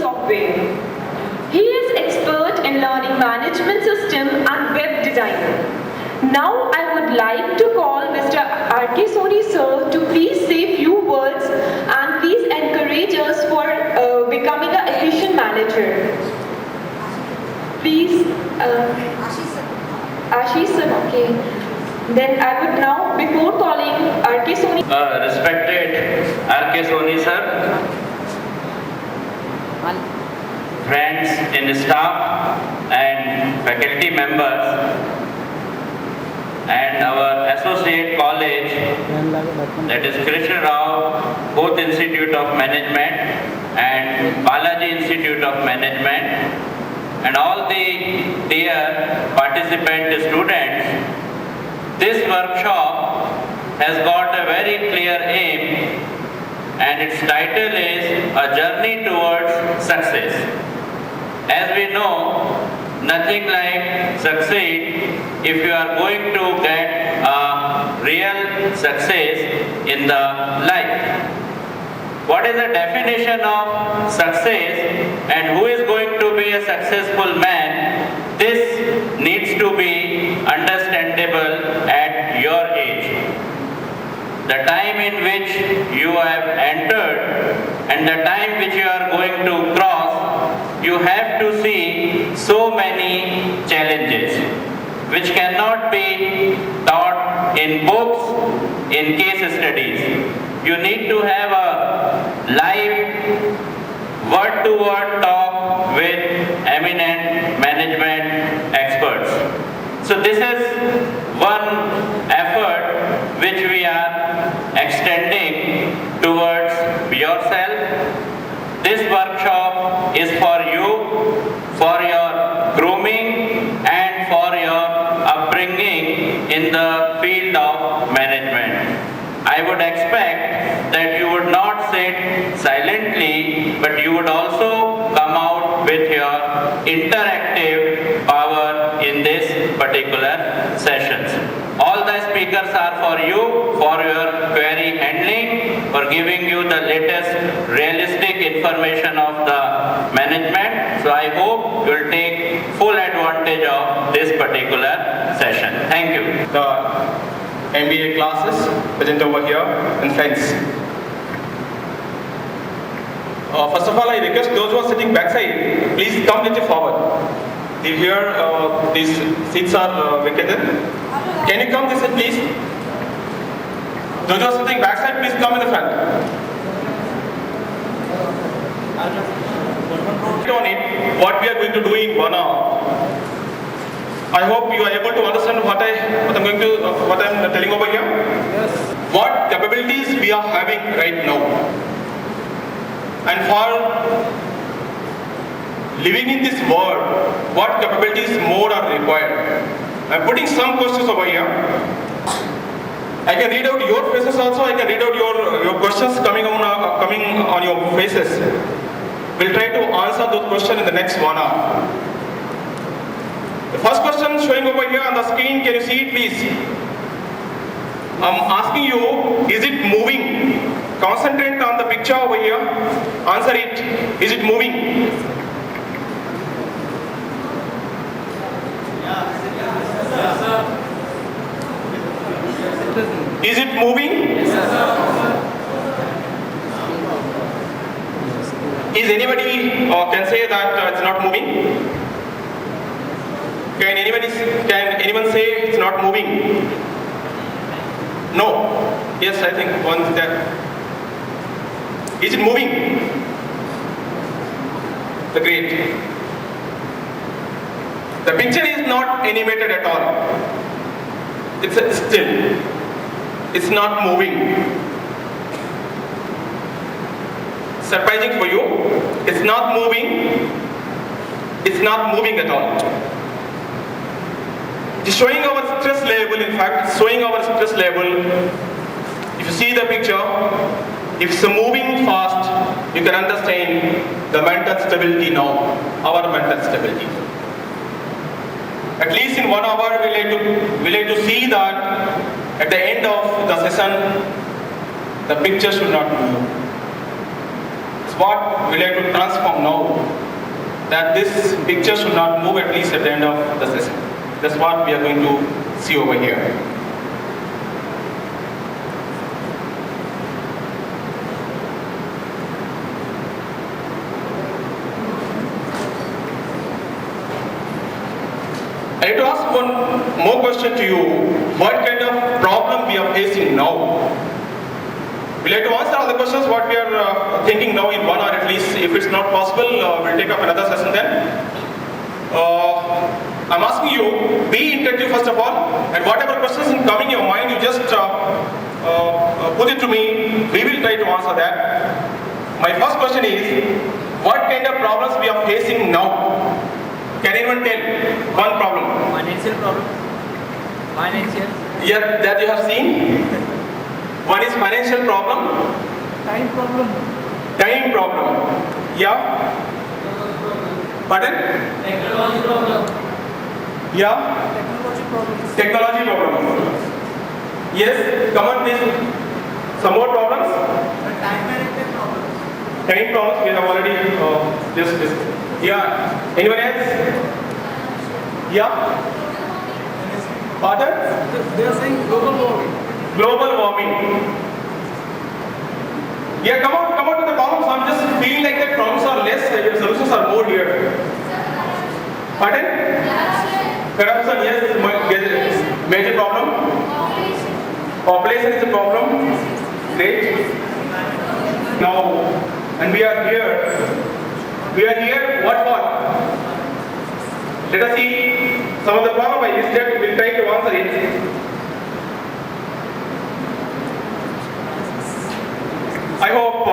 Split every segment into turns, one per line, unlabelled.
software. He is expert in learning management system and web design. Now I would like to call Mr. R.K. Soni sir to please say few words and please encourage us for becoming an efficient manager. Please, Ashish sir, okay. Then I would now, before calling R.K. Soni.
Respected R.K. Soni sir, friends in the staff and faculty members, and our associate college, that is Krishna Rao Booth Institute of Management and Balaji Institute of Management, and all the dear participant students. This workshop has got a very clear aim, and its title is A Journey Towards Success. As we know, nothing like succeed if you are going to get a real success in the life. What is the definition of success and who is going to be a successful man? This needs to be understandable at your age. The time in which you have entered and the time which you are going to cross, you have to see so many challenges which cannot be taught in books, in case studies. You need to have a live word-to-word talk with eminent management experts. So this is one effort which we are extending towards yourself. This workshop is for you, for your grooming and for your upbringing in the field of management. I would expect that you would not sit silently, but you would also come out with your interactive power in this particular sessions. All the speakers are for you, for your query handling, for giving you the latest realistic information of the management. So I hope you will take full advantage of this particular session. Thank you.
The MBA classes present over here and friends. First of all, I request those who are sitting backside, please come little forward. Here, these seats are vacated. Can you come this side, please? Those who are sitting backside, please come in the front. On it, what we are going to do in 1 hour. I hope you are able to understand what I'm telling over here. Yes. What capabilities we are having right now, and for living in this world, what capabilities more are required. I'm putting some questions over here. I can read out your faces also. I can read out your questions coming on your faces. We'll try to answer those questions in the next 1 hour. The first question showing over here on the screen, can you see it please? I'm asking you, is it moving? Concentrate on the picture over here. Answer it. Is it moving?
Yes, sir.
Is it moving?
Yes, sir.
Is anybody can say that it's not moving? Can anyone say it's not moving? No. Yes, I think one is there. Is it moving? Great. The picture is not animated at all. It's still. It's not moving. Surprising for you. It's not moving. It's not moving at all. It's showing our stress level, in fact, showing our stress level. If you see the picture, if it's moving fast, you can understand the mental stability now, our mental stability. At least in 1 hour, we like to see that at the end of the session, the picture should not move. what we like to transform now. That this picture should not move at least at the end of the session. That's what we are going to see over here. I have to ask one more question to you. What kind of problem we are facing now? We like to answer all the questions what we are thinking now in 1 hour at least. If it's not possible, we'll take up another session then. I'm asking you, be interactive first of all, and whatever questions come in your mind, you just put it to me. We will try to answer that. My first question is, what kind of problems we are facing now? Can anyone tell one problem?
Financial problem. Financial.
Yeah, that you have seen. One is financial problem.
Time problem.
Time problem. Yeah. Pardon?
Technology problem.
Yeah.
Technology problems.
Technology problem. Yes. Come on, please. Some more problems.
Time management problems.
Time problems we have already discussed. Yeah. Anyone else? Yeah. Pardon?
They are saying global warming.
Global warming. Yeah, come on to the problems. I'm just feeling like that problems are less, your solutions are more here. Pardon? Corruption, yes, major problem. Population is a problem. Great. Now, and we are here. We are here, what for? Let us see some of the problems I listed. We'll try to answer it. I hope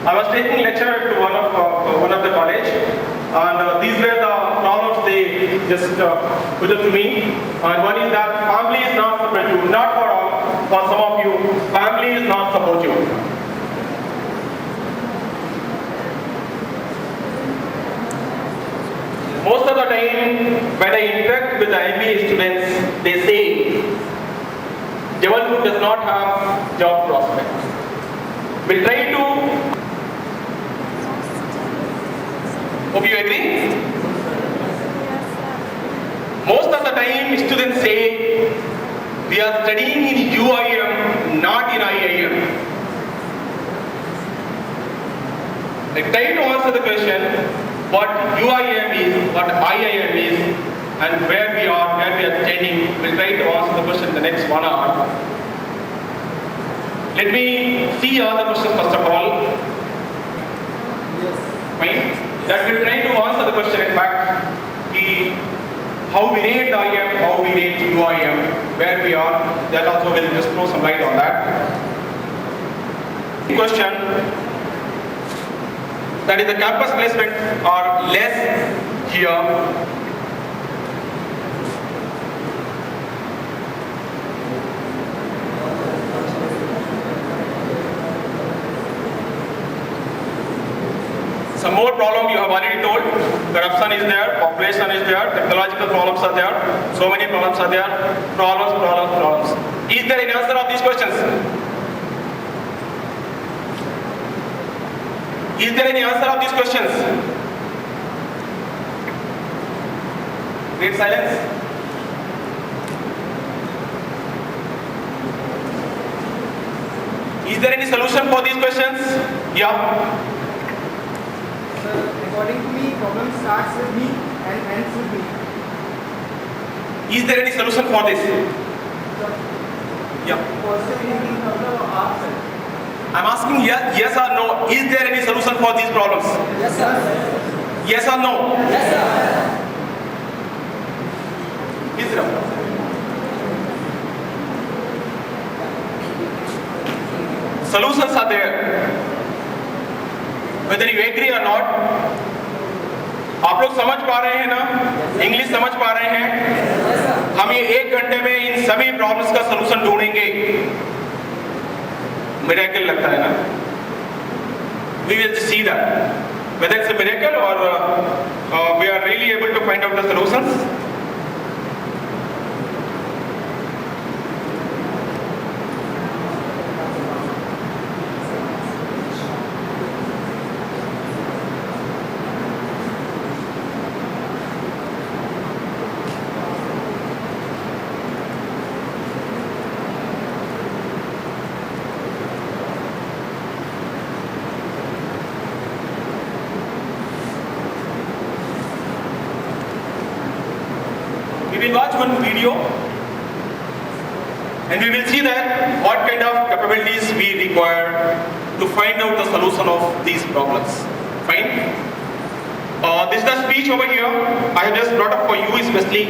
I was taking lecture to one of the college, and these were the problems they just put it to me. And one is that family is not supportive. Not for all, for some of you, family is not supportive. Most of the time, when I interact with the MBA students, they say Jabalpur does not have job prospects. We try to. Hope you agree? Most of the time, students say we are studying in UIM, not in IIM. I try to answer the question. What UIM is, what IIM is, and where we are standing. We'll try to answer the question in the next 1 hour. Let me see all the questions first of all. Fine? That we'll try to answer the question in fact, how we rate IIM, how we rate UIM, where we are. That also will just throw some light on that. Question. That is, the campus placement are less here. Some more problem you have already told. Corruption is there, population is there, technological problems are there, so many problems are there. Problems. Is there any answer of these questions? Is there any answer of these questions? Great silence. Is there any solution for these questions? Yeah.
According to me, problem starts with me and ends with me.
Is there any solution for this? Yeah.
Question is in terms of ourselves.
I'm asking yes or no. Is there any solution for these problems?
Yes, sir.
Yes or no?
Yes, sir.
Israel. Solutions are there. Whether you agree or not, आप लोग समझ पा रहे हैं ना? English समझ पा रहे हैं? हम ये 1 घंटे में इन सभी प्रॉब्लम्स का सलूशन ढूंढेंगे। मिरेकल लगता है ना? We will see that whether it's a miracle or we are really able to find out the solutions. We will watch one video and we will see that what kind of capabilities we require to find out the solution of these problems. Fine? This is the speech over here. I have just brought up for you especially.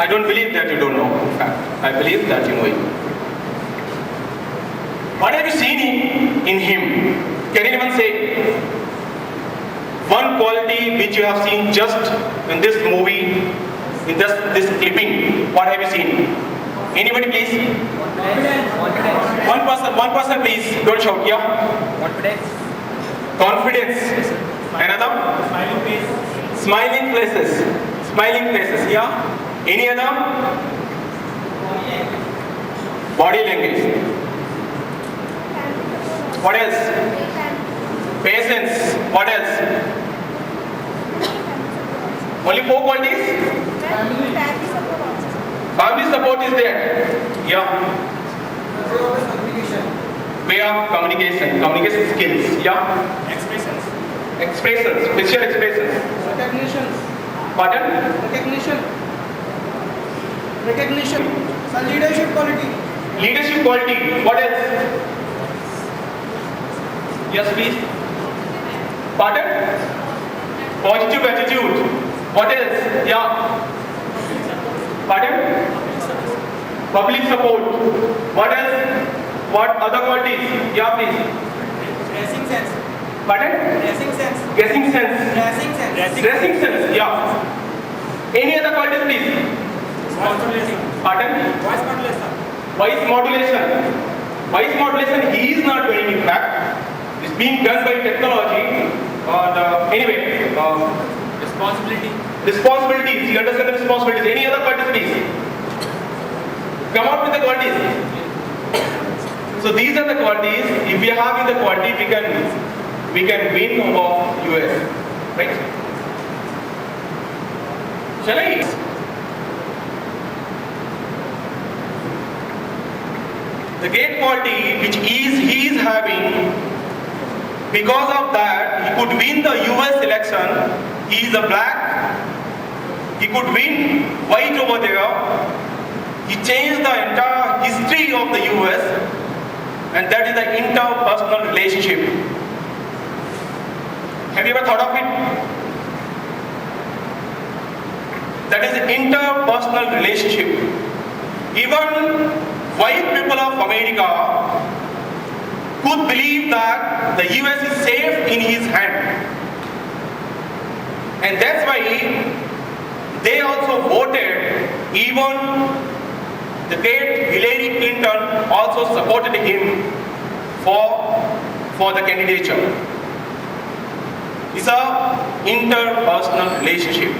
I don't believe that you don't know, in fact. I believe that you know it. What have you seen in him? Can anyone say one quality which you have seen just in this movie, in this clipping? What have you seen? Anybody please? One person please, don't shout, yeah? Confidence. Another? Smiling places, yeah? Any other? Body language. What else? Patience. What else? Only 4 qualities? Family support is there. Yeah. Way of communication. Communication skills. Yeah. Expressions. Visual expressions. Pardon?
Recognition. Sir, leadership quality.
Leadership quality. What else? Yes, please. Pardon? Positive attitude. What else? Yeah. Pardon? Public support. What else? What other qualities? Yeah, please.
Dressing sense.
Pardon?
Dressing sense.
Dressing sense.
Dressing sense.
Dressing sense. Yeah. Any other qualities, please? Pardon?
Voice modulation.
Voice modulation. Voice modulation he is not doing, in fact. It's being done by technology. Anyway, responsibilities. You understand the responsibilities. Any other qualities, please? Come out with the qualities. So these are the qualities. If we are having the quality, we can win over US. Right? Shall I? The great quality which he is having, because of that, he could win the US election. He is a black. He could win white over there. He changed the entire history of the US, and that is the interpersonal relationship. Have you ever thought of it? That is interpersonal relationship. Even white people of America could believe that the US is safe in his hand. And that's why they also voted. Even the great Hillary Clinton also supported him for the candidature. It's a interpersonal relationship.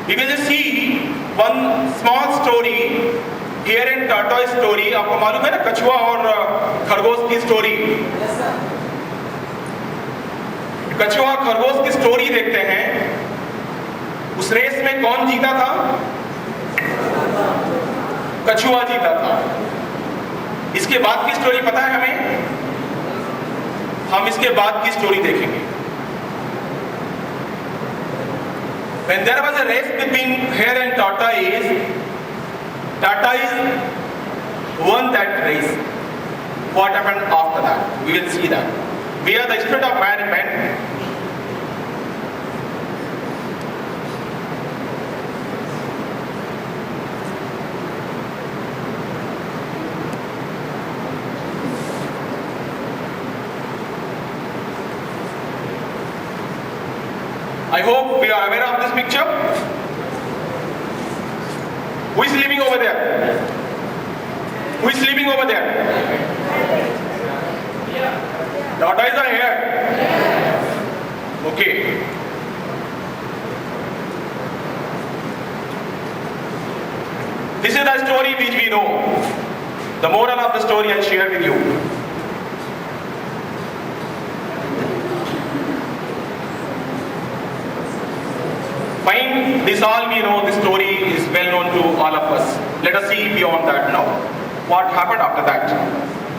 We will just see one small story here in tortoise story. आपको मालूम है ना कछुआ और खरगोश की story? कछुआ खरगोश की स्टोरी देखते हैं. उस रेस में कौन जीता था? कछुआ जीता था। इसके बाद की स्टोरी पता है हमें? हम इसके बाद की स्टोरी देखेंगे। When there was a race between hare and tortoise won that race. What happened after that? We will see that. We are the student of management. I hope we are aware of this picture. Who is sleeping over there? Who is sleeping over there? Tortoise or hare? Okay. This is the story which we know. The moral of the story I'll share with you. Fine, this all we know, the story is well known to all of us. Let us see beyond that now. What happened after that?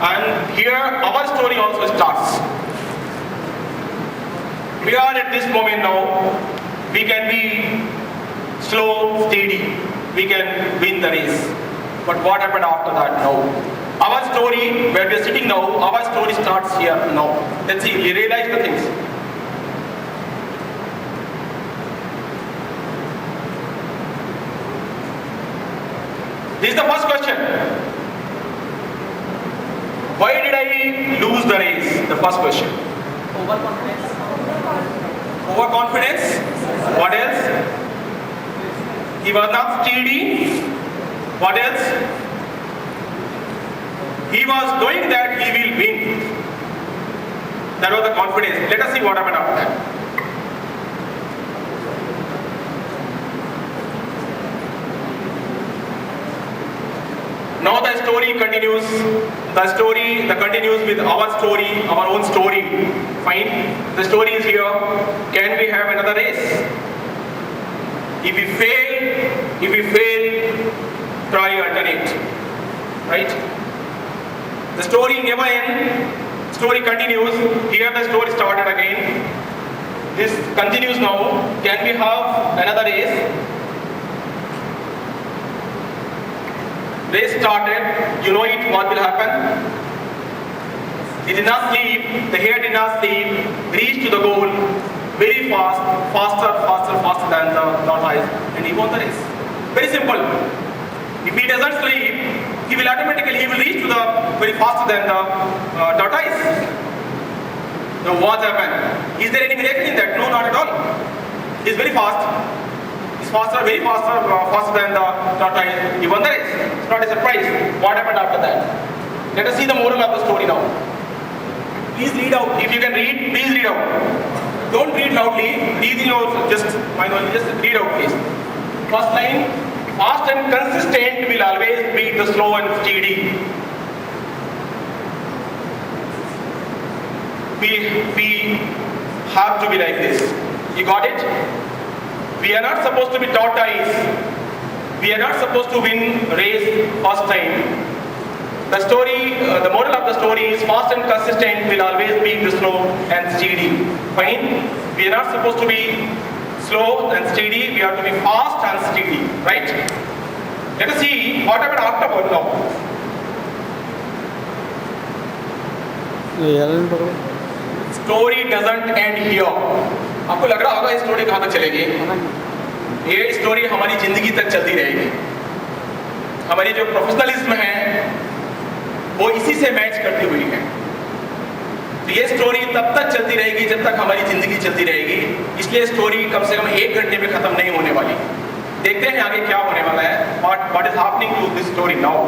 And here our story also starts. We are at this moment now. We can be slow, steady. We can win the race. But what happened after that now? Our story, where we are sitting now, our story starts here now. Let's see, we realize the things. This is the first question. Why did I lose the race? The first question.
Overconfidence.
Overconfidence. What else? He was not steady. What else? He was knowing that he will win. That was the confidence. Let us see what happened after that. Now the story continues. The continues with our story, our own story. Fine. The story is here. Can we have another race? If we fail, try alternate. Right? The story never ends. Story continues. Here the story started again. This continues now. Can we have another race? Race started, you know it, what will happen? He did not sleep, the hare did not sleep, reached to the goal very fast, faster than the tortoise, and he won the race. Very simple. If he doesn't sleep, he will reach to the very faster than the tortoise. Now what happened? Is there any miracle in that? No, not at all. He is very fast. Very faster than the tortoise. He won the race. It's not a surprise. What happened after that? Let us see the moral of the story now. Please read out. If you can read, please read out. Don't read loudly. Read in your just read out, please. First line: fast and consistent will always beat the slow and steady. We have to be like this. You got it? We are not supposed to be tortoise. We are not supposed to win race first time. The moral of the story is fast and consistent will always beat the slow and steady. Fine? We are not supposed to be slow and steady. We have to be fast and steady. Right? Let us see what happened afterward now. Story doesn't end here. आपको लग रहा होगा ये story कहाँ तक चलेगी? ये story हमारी जिंदगी तक चलती रहेगी। हमारी जो प्रोफेशनलिज्म है वो इसी से मैच करती हुई है। तो ये स्टोरी तब तक चलती रहेगी जब तक हमारी जिंदगी चलती रहेगी। इसलिए स्टोरी कम से कम 1 घंटे में खत्म नहीं होने वाली। देखते हैं आगे क्या होने वाला है। What is happening to this story now?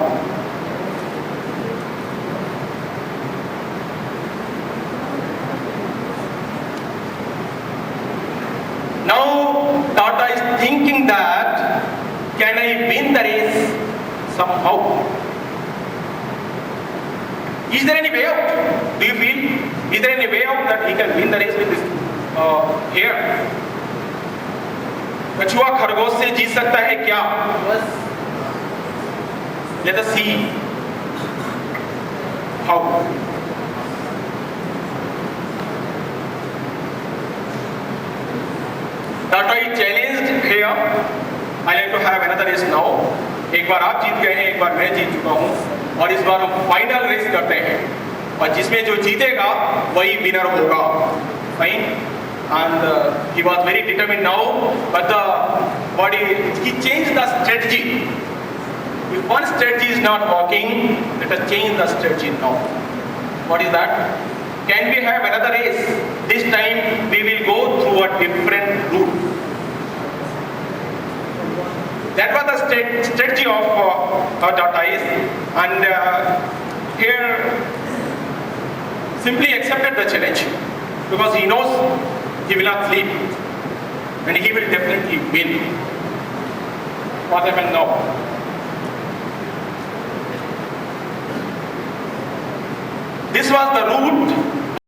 Now Tata is thinking that, can I win the race somehow? Is there any way out? Do you feel? Is there any way out that he can win the race with this hare? कछुआ खरगोश से जीत सकता है क्या? Let us see how. That I challenged here. I like to have another race now. एक बार आप जीत गए हैं, एक बार मैं जीत चुका हूं और इस बार हम फाइनल रेस करते हैं और जिसमें जो जीतेगा वही विनर होगा. Fine. And he was very determined now, but he changed the strategy. If one strategy is not working, let us change the strategy now. What is that? Can we have another race? This time we will go through a different route. That was the strategy of tortoise, and here simply accepted the challenge because he knows he will not sleep and he will definitely win. What happened now? This was the route